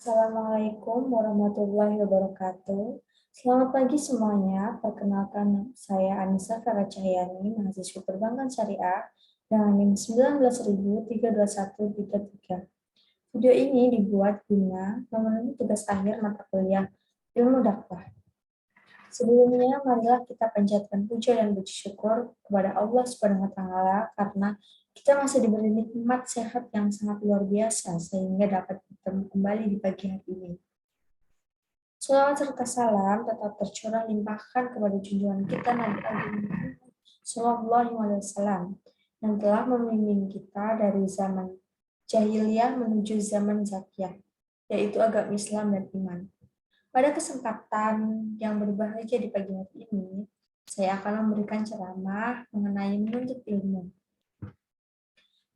Assalamualaikum warahmatullahi wabarakatuh. Selamat pagi semuanya. Perkenalkan saya Anissa Farah Cahyani, mahasiswa Perbankan Syariah dengan NIM 19.32133. Video ini dibuat guna memenuhi tugas akhir mata kuliah Ilmu Dakwah. Sebelumnya, marilah kita panjatkan puja dan puji syukur kepada Allah Subhanahu wa taala karena kita masih diberi nikmat sehat yang sangat luar biasa sehingga dapat bertemu kembali di pagi hari ini. Salawat serta salam tetap tercurah limpahkan kepada junjungan kita Nabi Agung Muhammad Sallallahu Alaihi Wasallam yang telah membimbing kita dari zaman jahiliyah menuju zaman zakiyah, yaitu agama Islam dan iman. Pada kesempatan yang berbahagia di pagi hari ini, saya akan memberikan ceramah mengenai menuntut ilmu.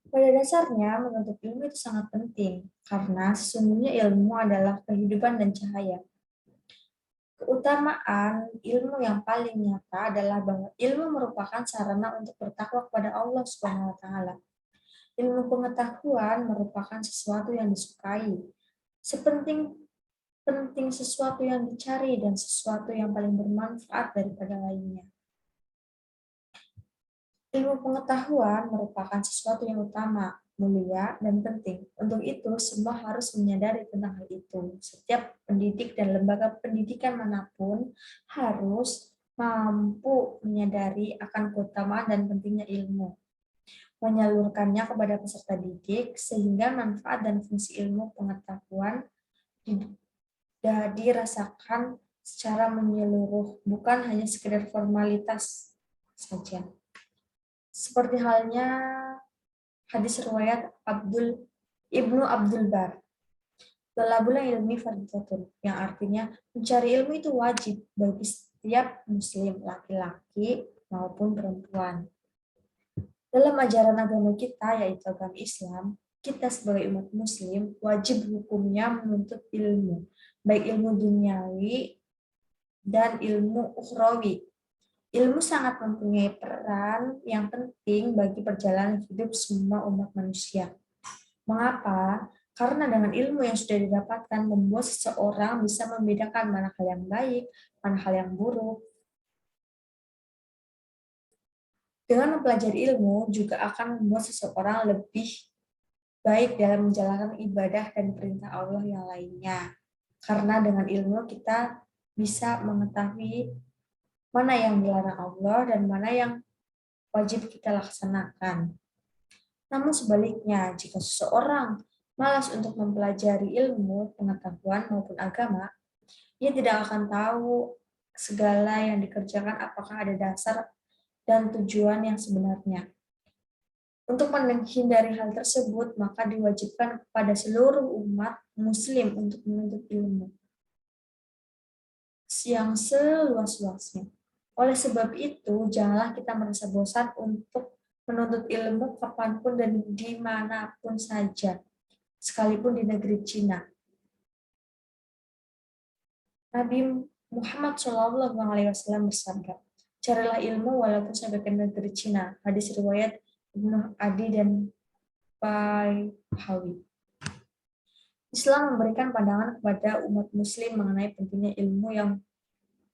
Pada dasarnya, menuntut ilmu itu sangat penting, karena sesungguhnya ilmu adalah kehidupan dan cahaya. Keutamaan ilmu yang paling nyata adalah bahwa ilmu merupakan sarana untuk bertakwa kepada Allah Subhanahu wa taala. Ilmu pengetahuan merupakan sesuatu yang disukai. Sepenting sesuatu yang dicari dan sesuatu yang paling bermanfaat daripada lainnya. Ilmu pengetahuan merupakan sesuatu yang utama, mulia, dan penting. Untuk itu, semua harus menyadari tentang hal itu. Setiap pendidik dan lembaga pendidikan manapun harus mampu menyadari akan keutamaan dan pentingnya ilmu, menyalurkannya kepada peserta didik, sehingga manfaat dan fungsi ilmu pengetahuan dirasakan secara menyeluruh, bukan hanya sekedar formalitas saja. Seperti halnya hadis riwayat Ibnu Abdul Bar, Thalabul ilmi fardhatun, yang artinya mencari ilmu itu wajib bagi setiap muslim, laki-laki maupun perempuan. Dalam ajaran agama kita, yaitu agama Islam, kita sebagai umat muslim wajib hukumnya menuntut ilmu, baik ilmu duniawi dan ilmu ukhrawi. Ilmu sangat mempunyai peran yang penting bagi perjalanan hidup semua umat manusia. Mengapa? Karena dengan ilmu yang sudah didapatkan membuat seseorang bisa membedakan mana hal yang baik, mana hal yang buruk. Dengan mempelajari ilmu juga akan membuat seseorang lebih baik dalam menjalankan ibadah dan perintah Allah yang lainnya. Karena dengan ilmu kita bisa mengetahui mana yang dilarang Allah dan mana yang wajib kita laksanakan. Namun sebaliknya, jika seseorang malas untuk mempelajari ilmu, pengetahuan maupun agama, ia tidak akan tahu segala yang dikerjakan apakah ada dasar dan tujuan yang sebenarnya. Untuk menghindari hal tersebut, maka diwajibkan kepada seluruh umat muslim untuk menuntut ilmu yang seluas-luasnya. Oleh sebab itu, janganlah kita merasa bosan untuk menuntut ilmu kapanpun dan dimanapun saja, sekalipun di negeri Cina. Nabi Muhammad SAW bersabda, carilah ilmu walaupun sampai ke negeri Cina. Hadis riwayat Ibnu Adi dan Baihaqi. Islam memberikan pandangan kepada umat muslim mengenai pentingnya ilmu yang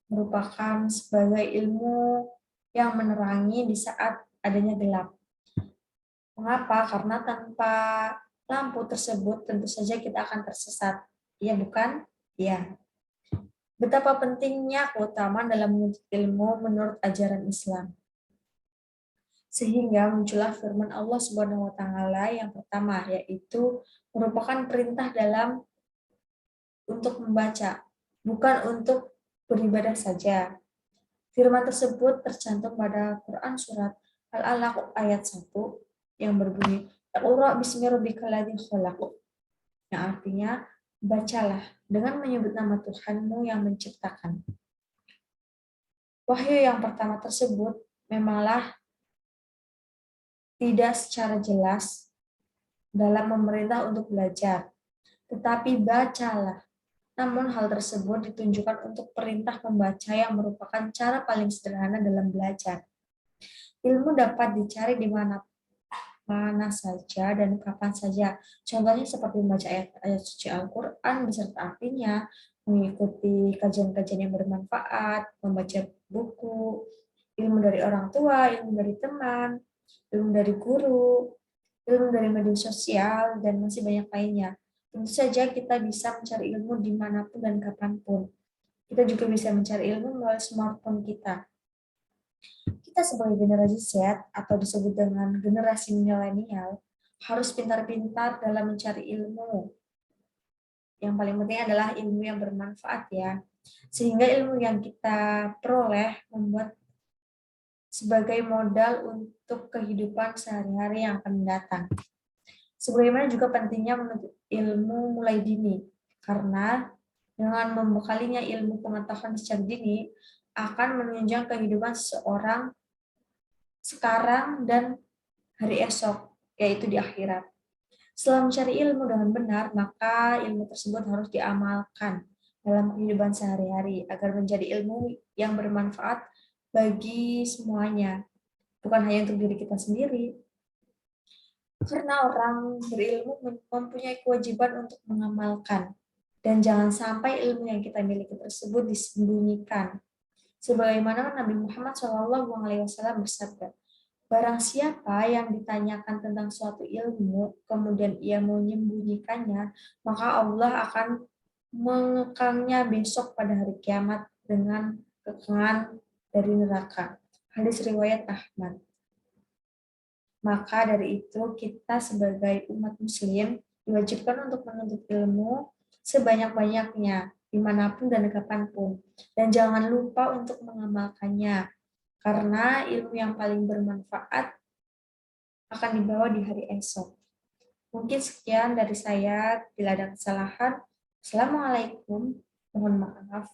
merupakan sebagai ilmu yang menerangi di saat adanya gelap. Mengapa? Karena tanpa lampu tersebut tentu saja kita akan tersesat. Iya bukan? Iya. Betapa pentingnya keutamaan dalam menuntut ilmu menurut ajaran Islam. Sehingga muncullah firman Allah Subhanahu wa taala yang pertama, yaitu merupakan perintah untuk membaca, bukan untuk beribadah saja. Firman tersebut tercantum pada Quran surat Al-Alaq ayat 1 yang berbunyi Iqra bismi rabbikal ladzi khalaq, yang artinya bacalah dengan menyebut nama Tuhanmu yang menciptakan. Wahyu yang pertama tersebut memanglah tidak secara jelas dalam memerintah untuk belajar, tetapi bacalah. Namun hal tersebut ditunjukkan untuk perintah membaca yang merupakan cara paling sederhana dalam belajar. Ilmu dapat dicari di mana mana saja dan kapan saja. Contohnya seperti membaca ayat-ayat suci Al-Quran beserta artinya, mengikuti kajian-kajian yang bermanfaat, membaca buku, ilmu dari orang tua, ilmu dari teman, ilmu dari guru, ilmu dari media sosial, dan masih banyak lainnya. Tentu saja kita bisa mencari ilmu dimanapun dan kapanpun. Kita juga bisa mencari ilmu melalui smartphone kita. Kita sebagai generasi Z atau disebut dengan generasi milenial harus pintar-pintar dalam mencari ilmu. Yang paling penting adalah ilmu yang bermanfaat ya. Sehingga ilmu yang kita peroleh membuat sebagai modal untuk kehidupan sehari-hari yang akan datang. Sebagaimana juga pentingnya menuntut ilmu mulai dini, karena dengan membekalinya ilmu pengetahuan secara dini akan menunjang kehidupan seseorang sekarang dan hari esok, yaitu di akhirat. Setelah mencari ilmu dengan benar, maka ilmu tersebut harus diamalkan dalam kehidupan sehari-hari agar menjadi ilmu yang bermanfaat bagi semuanya, bukan hanya untuk diri kita sendiri. Karena orang berilmu mempunyai kewajiban untuk mengamalkan, dan jangan sampai ilmu yang kita miliki tersebut disembunyikan. Sebagaimana Nabi Muhammad SAW bersabda, barang siapa yang ditanyakan tentang suatu ilmu, kemudian ia menyembunyikannya, maka Allah akan mengekangnya besok pada hari kiamat dengan kekangan dari neraka. Hadis riwayat Ahmad. Maka dari itu kita sebagai umat muslim diwajibkan untuk menuntut ilmu sebanyak-banyaknya, dimanapun dan kapanpun. Dan jangan lupa untuk mengamalkannya, karena ilmu yang paling bermanfaat akan dibawa di hari esok. Mungkin sekian dari saya, bila ada kesalahan. Assalamualaikum, mohon maaf.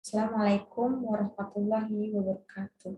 Assalamualaikum warahmatullahi wabarakatuh.